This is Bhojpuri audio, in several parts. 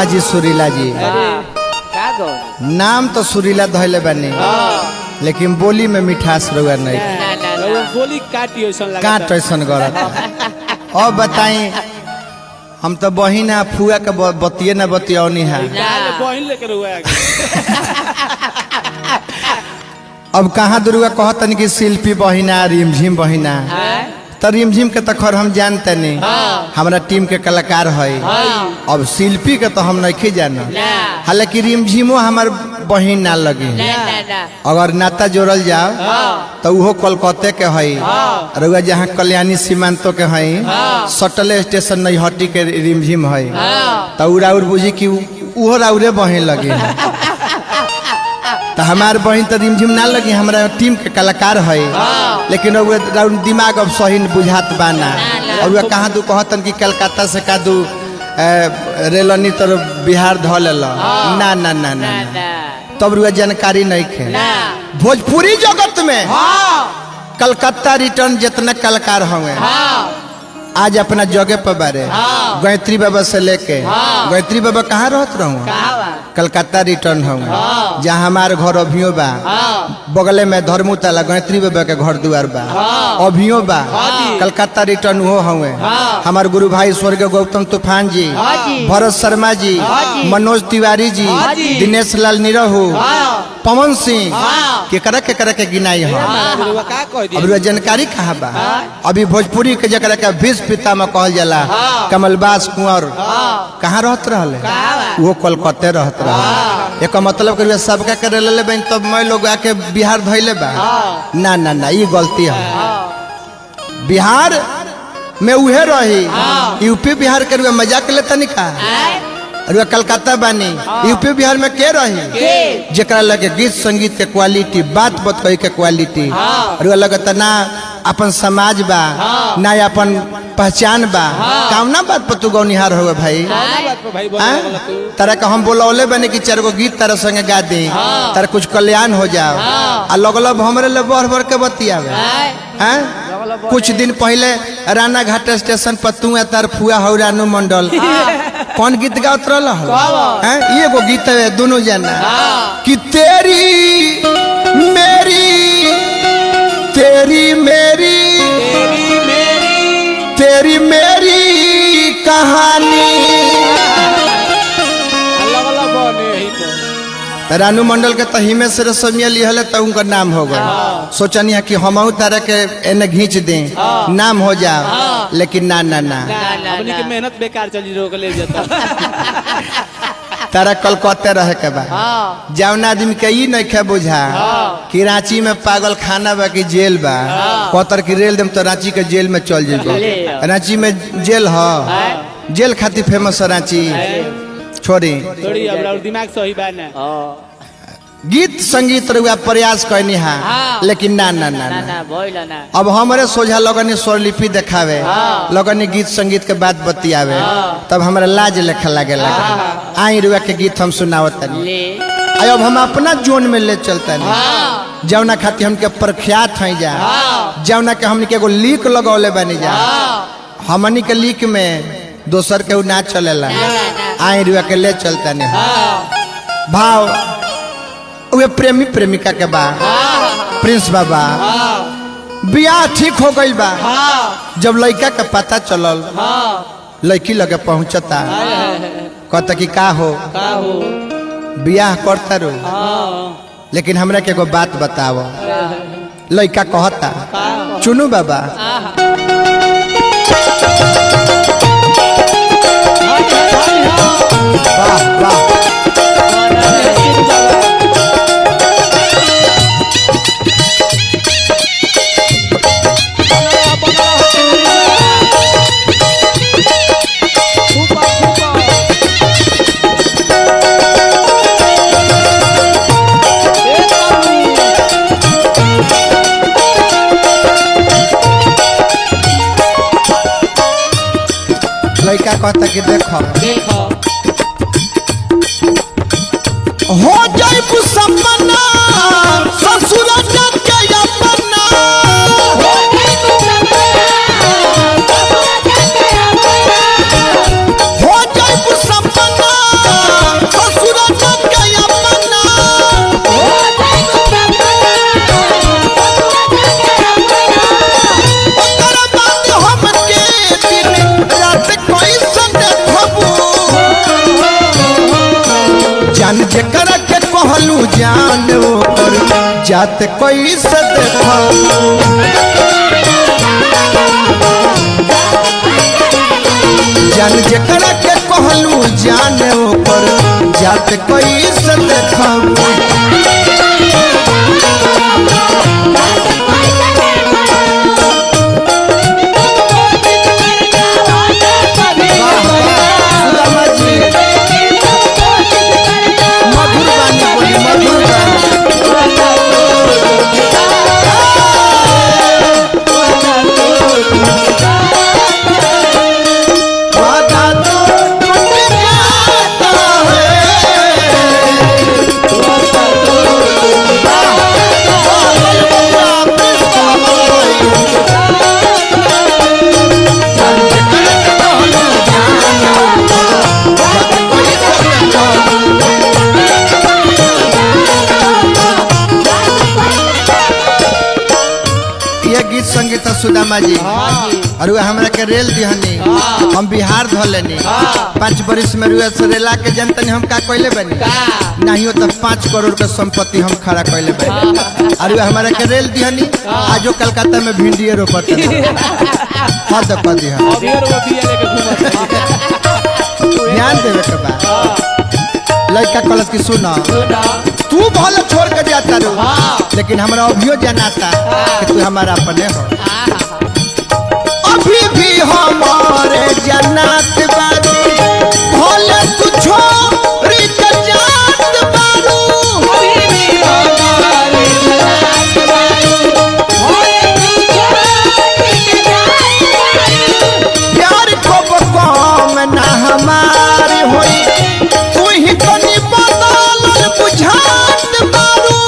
वाह जी सुरीला जी, नाम तो सुरीला धैले बनी लेकिन बोली में मिठास रहुआ नहीं, बोली काट ऐसन गलत। अब बताई हम तो बहिना फुआ के बतिये न बतियौनी है। अब कहाँ दुर्गा कहतन कि शिल्पी बहिना रिमझिम बहिना, तो रिमझिम के तो खर हम जानते नहीं, हमारा टीम के कलाकार है। अब शिल्पी के तो हम नहीं जाना, हालांकि रिमझिमो हमार बहिन ना लगी। अगर नाता जोड़ल जाओ तो वो कोलकाता के है, रुआ जहाँ कल्याणी सीमांतो के है, सटल स्टेशन नैहटी के रिमझिम है, तो उराउर बुझी कि वो राउरे बहिन लगी। तो हमार बहन तो रिमझिम ना लगी, हमारा टीम के कलाकार है, लेकिन दिमाग अब सही बुझात बाना। और कहाँ दू कहतन कि कलकत्ता से का दू रेलनी तो बिहार धो ले ना ना ना ना, तब रुआ जानकारी नहीं खे। भोजपुरी जगत में कलकत्ता रिटर्न जितने कलाकार होंगे आज अपना जगह पर बारे। गायत्री बाबा से लेके गायत्री बाबा कहाँ रहत रहूँ, कलकत्ता रिटर्न होंगे, जहाँ हमारे घर अभियो बा, बगले में धर्मतला गायत्री बाबा के घर दुआर बा, अभियो बा कलकत्ता रिटर्न हो होंगे। हमारे गुरु भाई स्वर्गीय गौतम तूफान जी, भरत शर्मा जी, मनोज तिवारी जी, दिनेश लाल निरहू, पवन सिंह केकरा के गिनाई हो। अब जानकारी कहाँ बा, अभी भोजपुरी के जरा के विश्व पिता में कहल जाला कमलबास कुंवर कहाँ रहत रहले, वो कोलकाता रहत रहे। एक मतलब करिए सबका करे ले बन तब मैं लोग आके बिहार धैले बा, ना ना ना ये गलती है। बिहार में उहे रही, यूपी बिहार के मजाक लेता नहीं का, कलकत्ता बानी यूपी बिहार में के रही, जरा लगे गीत संगीत के क्वालिटी, बात बतकई के क्वालिटी, लगता ना अपन समाज बा ना अपन पहचान बा, कामना बात पर तू गौनिहार हो भाई। तरह का हम बोलौले बने कि 4 गो गीत तरह संगे गा दे, तरह कुछ कल्याण हो जाओ, आ लगल हमरे ले बढ़ बढ़ के बतियावे। कुछ दिन पहले राना घाट स्टेशन पर तू तार फुआ हो रानू मंडल कौन गीत गात रहा, ये गो गीत है दोनों जना कि तेरी मेरी तेरी मेरी तेरी मेरी कहानी। रानू मंडल के तहीमे से रसमिया लिहले तो उनका नाम हो गया। सोचनी है कि हम तारा के एने घींच दें नाम हो जाओ, लेकिन ना ना ना मेहनत बेकार चली रोक ले जाता। तारा कलकत्ते रहे के बा, जौन आदमी के ई नहीं खे बुझा कि रांची में पागल खाना बा कि जेल बा, कतर की रेल दम तो रांची के जेल में चल जेबो। रांची में जेल है, जेल खातिर फेमस है रांची। छोड़ी अब दिमाग सही बा ना, गीत संगीत रुआ प्रयास करनी है, लेकिन ना ना ना ना। अब हमारे सोझा लगनी स्वरलिपि देखावे, लगनी गीत संगीत के बात बतियावे, तब हमारा लाज लेखा लगे लगा। आई रुआ के गीत हम सुनावत अब हम अपना जोन में ले चलते नहीं, जौना खातिर हमके प्रख्यात है जा, जौना के हमने के एगो लीक लगौले बनी जा, हमनी के लीक में दोसर के ना चलेला। आई रुआ के ले चलते नहीं भाव वे प्रेमी प्रेमिका के बा, प्रिंस बाबा बियाह ठीक हो गई बा, जब लड़का के पता चलल लड़की लगे पहुंचता, कहता कि का हो बियाह करता रो, लेकिन हमरा के एगो बात बताओ। लड़का कहता चुनू बाबा वाह वाह लड़का कहता कि देखो हो जाए सपना ससुर के अपना, हो जाए सपना जाते कोई से देखो जान जकरा के कहलू जाने ऊपर जाते कोई से देखो संगीत सुदामा जी और हमरा के रेल दिहनी हम बिहार धलेनी 5 बरिस में रुआ से रेला के जनतनी हम का कइले बनी नहीं हो तो 5 करोड़ के संपत्ति हम खड़ा कइले बनी और हमरा के रेल दिहनी आजो कलकत्ता में भिंडिए रोपत हद कर दिया ध्यान देवे के बाद लड़का कलस की सुना तू भले छोड़ के जाता रो लेकिन हमरा अभियो जनाता कि तू हमारा अपने हो अभी भी हमारे जन्नत बारू भले तू छोड़ के जात बारू अभी भी हमारे जन्नत बारू प्यार को कम ना हमारी होई तू ही कनी बदल बुझात बारू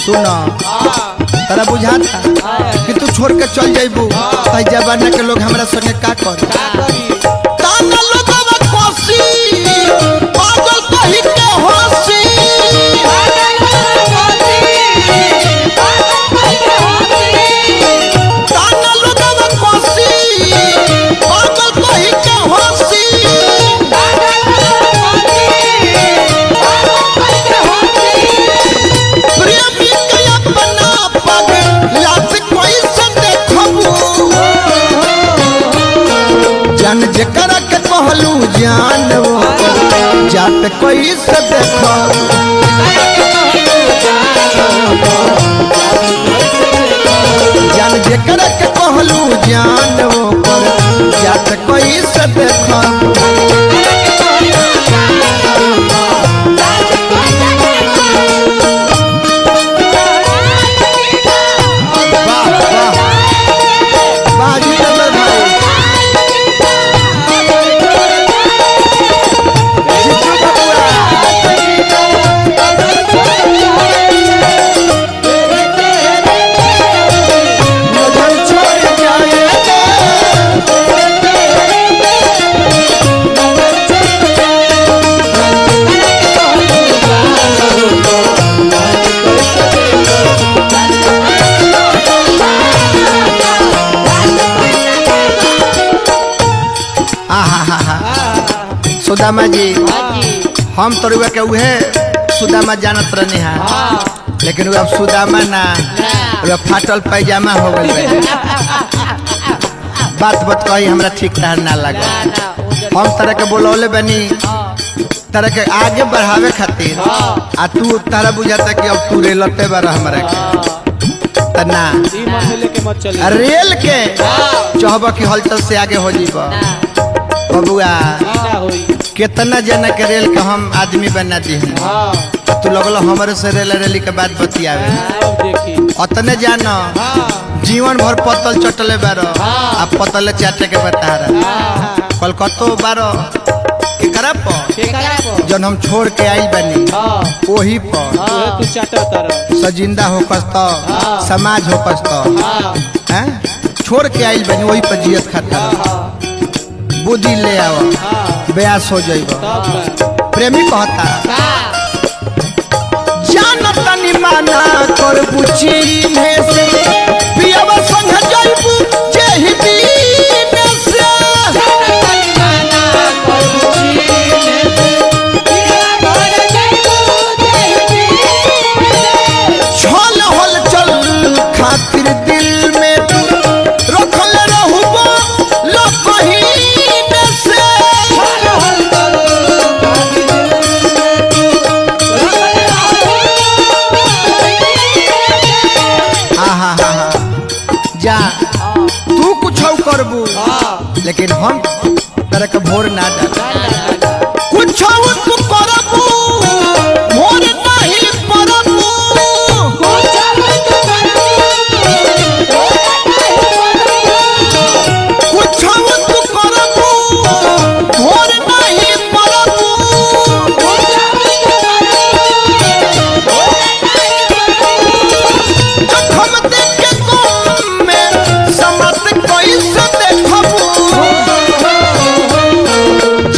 सुना तारा बुझाता कि तू छोड़ के चल जाइबू त जमाना के लोग हमरा संगे का कर ताना लोगवा कोसी पागल कहि के हंसी ताना लोगवा कोसी पागल कहि के हंसी प्रेमी के अपना पग लात कोई से देखबू जान जकरा के कहलू जान वो जात कोई से देखबू जान जकरा के कहलू जान वो जात कोई से देखबू सुदामा जी हम तो रुआ के उहे सुदामा जानत रहनी है लेकिन अब सुदामा ना फाटल पैजामा हो गई बात कही हमरा ठीक ठहर ना लगा हम तरह के बोलौले बनी तरह के आगे बढ़ावे खातिर आ तू तारा बुझाता कि अब तू रेलते बार हमरा के तना रेल के चाहब कि हलचल से आगे हो जीबा बबुआ कितना जना के रेल के हम आदमी बना दी तू लगल हमारे से रेल रेली के बाद बतियावे अतने जाना जीवन भर पतल चटले बार आ पतल चाटे के बता रहा कलकत्तो बार केकरा पर जन हम छोड़ के आई बनी वही पर सजिंदा होकस तो समाज होकस तो छोड़ के आई बनी वही पर जियत खाता बुद्धि ले आओ ब्यास हो जाइबो प्रेमी कहता जानत नी माना कर बुची में से पियब संग जाइबू जेहि दिन से लेकिन हम तरह के भोर ना डाल कुछ तू करबू भोर नहीं परबू कुछ तू करबू भोर नहीं परबू जखम देख के तुम में समत कैसे देखबू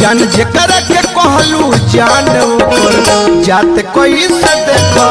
जान जेकर के कहलू जान जात कोई से देखो